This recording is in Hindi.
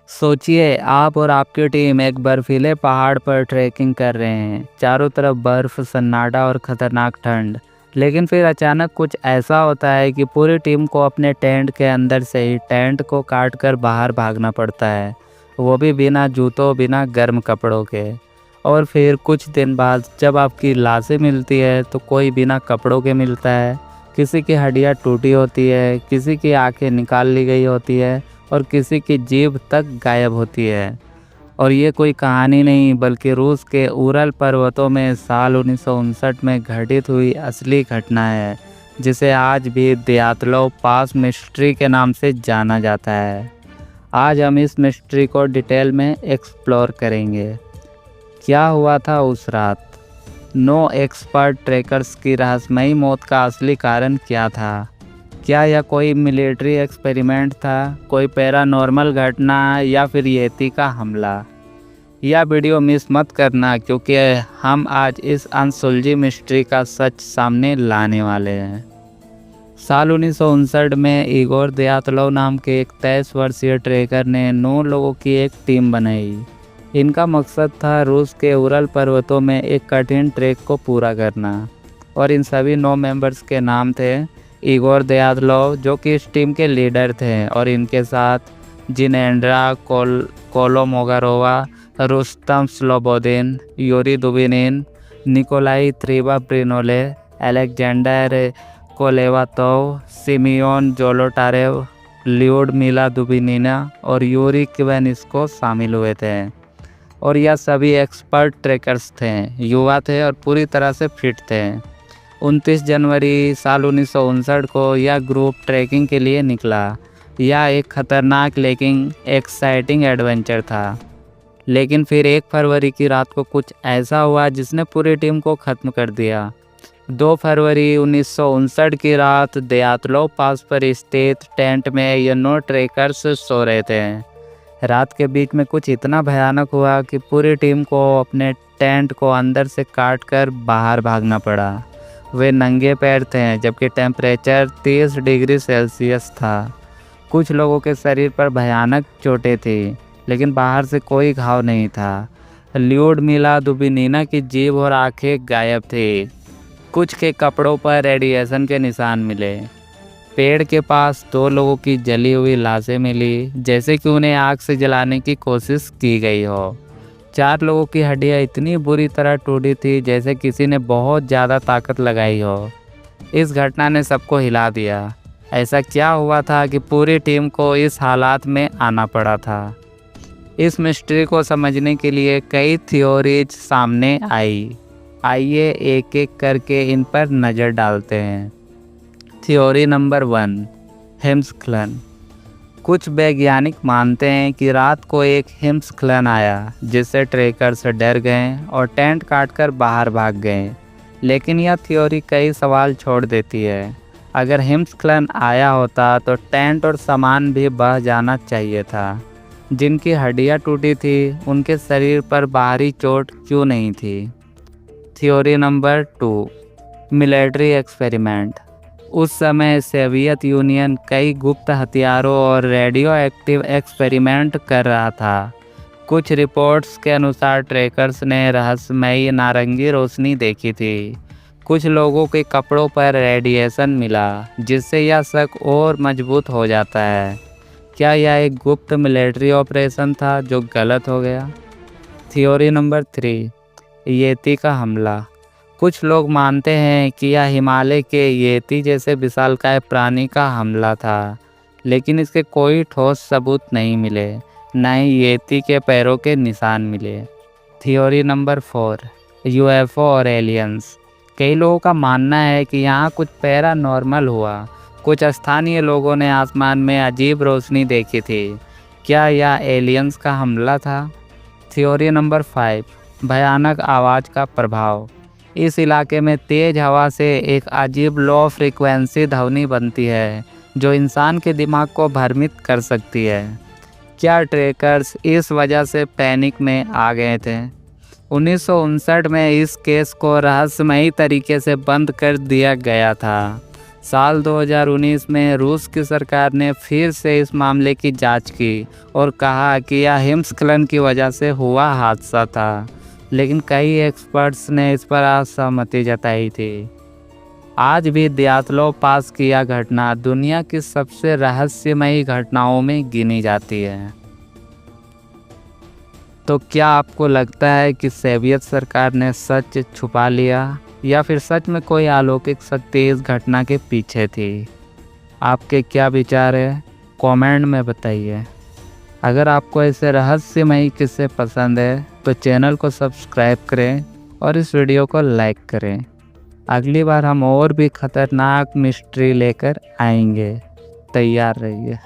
सोचिए आप और आपकी टीम एक बर्फीले पहाड़ पर ट्रैकिंग कर रहे हैं। चारों तरफ बर्फ, सन्नाटा और खतरनाक ठंड। लेकिन फिर अचानक कुछ ऐसा होता है कि पूरी टीम को अपने टेंट के अंदर से ही टेंट को काटकर बाहर भागना पड़ता है, वो भी बिना जूतों, बिना गर्म कपड़ों के। और फिर कुछ दिन बाद जब आपकी लाशें मिलती है तो कोई बिना कपड़ों के मिलता है, किसी की हड्डियाँ टूटी होती है, किसी की आंखें निकाल ली गई होती है और किसी की जीभ तक गायब होती है। और ये कोई कहानी नहीं बल्कि रूस के उरल पर्वतों में साल 1959 में घटित हुई असली घटना है, जिसे आज भी दियातलोव पास मिस्ट्री के नाम से जाना जाता है। आज हम इस मिस्ट्री को डिटेल में एक्सप्लोर करेंगे। क्या हुआ था उस रात? नो एक्सपर्ट ट्रेकर्स की रहस्यमयी मौत का असली कारण क्या था? क्या यह कोई मिलिट्री एक्सपेरिमेंट था, कोई पैरानॉर्मल घटना या फिर येती का हमला? यह वीडियो मिस मत करना क्योंकि हम आज इस अनसुलझी मिस्ट्री का सच सामने लाने वाले हैं। साल 1959 में इगोर दियातलोव नाम के एक 23 वर्षीय ट्रेकर ने 9 लोगों की एक टीम बनाई। इनका मकसद था रूस के उरल पर्वतों में एक कठिन ट्रैक को पूरा करना। और इन सभी 9 मेंबर्स के नाम थे इगोर दियातलोव, जो कि इस टीम के लीडर थे, और इनके साथ Zinaida Kolmogorova, Rustem Slobodin, Yuri Dubinin, Nikolai त्रिबाप्रिनोले, Alexander Kolevatov, Semyon Zolotaryov, Lyudmila Dubinina और यूरी क्वेनिस्को शामिल हुए थे। और यह सभी एक्सपर्ट ट्रेकर्स थे, युवा थे और पूरी तरह से फिट थे। 29 जनवरी साल 1959 को यह ग्रुप ट्रैकिंग के लिए निकला। यह एक खतरनाक लेकिन एक्साइटिंग एडवेंचर था। लेकिन फिर 1 फरवरी की रात को कुछ ऐसा हुआ जिसने पूरी टीम को ख़त्म कर दिया। 2 फरवरी 1959 की रात दियातलोव पास पर स्थित टेंट में ये 9 ट्रेकर्स सो रहे थे। रात के बीच में कुछ इतना भयानक हुआ कि पूरी टीम को अपने टेंट को अंदर से काटकर बाहर भागना पड़ा। वे नंगे पैर थे जबकि टेम्परेचर 30 डिग्री सेल्सियस था। कुछ लोगों के शरीर पर भयानक चोटें थी, लेकिन बाहर से कोई घाव नहीं था। ल्यूडमिला दुबिनिना की जीभ और आंखें गायब थी। कुछ के कपड़ों पर रेडिएशन के निशान मिले। पेड़ के पास 2 लोगों की जली हुई लाशें मिली, जैसे कि उन्हें आग से जलाने की कोशिश की गई हो। 4 लोगों की हड्डियां इतनी बुरी तरह टूटी थी जैसे किसी ने बहुत ज़्यादा ताकत लगाई हो। इस घटना ने सबको हिला दिया। ऐसा क्या हुआ था कि पूरी टीम को इस हालात में आना पड़ा था? इस मिस्ट्री को समझने के लिए कई थ्योरीज सामने आई। आइए एक एक करके इन पर नज़र डालते हैं। थ्योरी नंबर 1, हिमस्खलन। कुछ वैज्ञानिक मानते हैं कि रात को एक हिमस्खलन आया, जिससे ट्रेकर्स डर गए और टेंट काटकर बाहर भाग गए। लेकिन यह थ्योरी कई सवाल छोड़ देती है। अगर हिमस्खलन आया होता तो टेंट और सामान भी बह जाना चाहिए था। जिनकी हड्डियां टूटी थी उनके शरीर पर बाहरी चोट क्यों नहीं थी? Theory number 2, military experiment. उस समय सोवियत यूनियन कई गुप्त हथियारों और रेडियो एक्टिव एक्सपेरिमेंट कर रहा था। कुछ रिपोर्ट्स के अनुसार ट्रेकर्स ने रहस्यमयी नारंगी रोशनी देखी थी। कुछ लोगों के कपड़ों पर रेडिएशन मिला, जिससे यह शक और मजबूत हो जाता है। क्या यह एक गुप्त मिलिट्री ऑपरेशन था जो गलत हो गया? थ्योरी नंबर 3, येती का हमला। कुछ लोग मानते हैं कि यह हिमालय के येती जैसे विशालकाय प्राणी का हमला था, लेकिन इसके कोई ठोस सबूत नहीं मिले, न ही येती के पैरों के निशान मिले। थ्योरी नंबर 4, यूएफओ और एलियंस। कई लोगों का मानना है कि यहाँ कुछ पैरानॉर्मल हुआ। कुछ स्थानीय लोगों ने आसमान में अजीब रोशनी देखी थी। क्या यह एलियंस का हमला था? थ्योरी नंबर 5, भयानक आवाज़ का प्रभाव। इस इलाके में तेज़ हवा से एक अजीब लो फ्रीक्वेंसी ध्वनि बनती है जो इंसान के दिमाग को भ्रमित कर सकती है। क्या ट्रेकर्स इस वजह से पैनिक में आ गए थे? 1959 में इस केस को रहस्यमयी तरीके से बंद कर दिया गया था। साल 2019 में रूस की सरकार ने फिर से इस मामले की जांच की और कहा कि यह हिमस्खलन की वजह से हुआ हादसा था, लेकिन कई एक्सपर्ट्स ने इस पर असहमति जताई थी। आज भी दयातलो पास की यह घटना दुनिया की सबसे रहस्यमयी घटनाओं में गिनी जाती है। तो क्या आपको लगता है कि सोवियत सरकार ने सच छुपा लिया या फिर सच में कोई अलौकिक शक्ति इस घटना के पीछे थी? आपके क्या विचार है, कमेंट में बताइए। अगर आपको ऐसे रहस्यमयी किस्से पसंद है तो चैनल को सब्सक्राइब करें और इस वीडियो को लाइक करें। अगली बार हम और भी खतरनाक मिस्ट्री लेकर आएंगे, तैयार रहिए।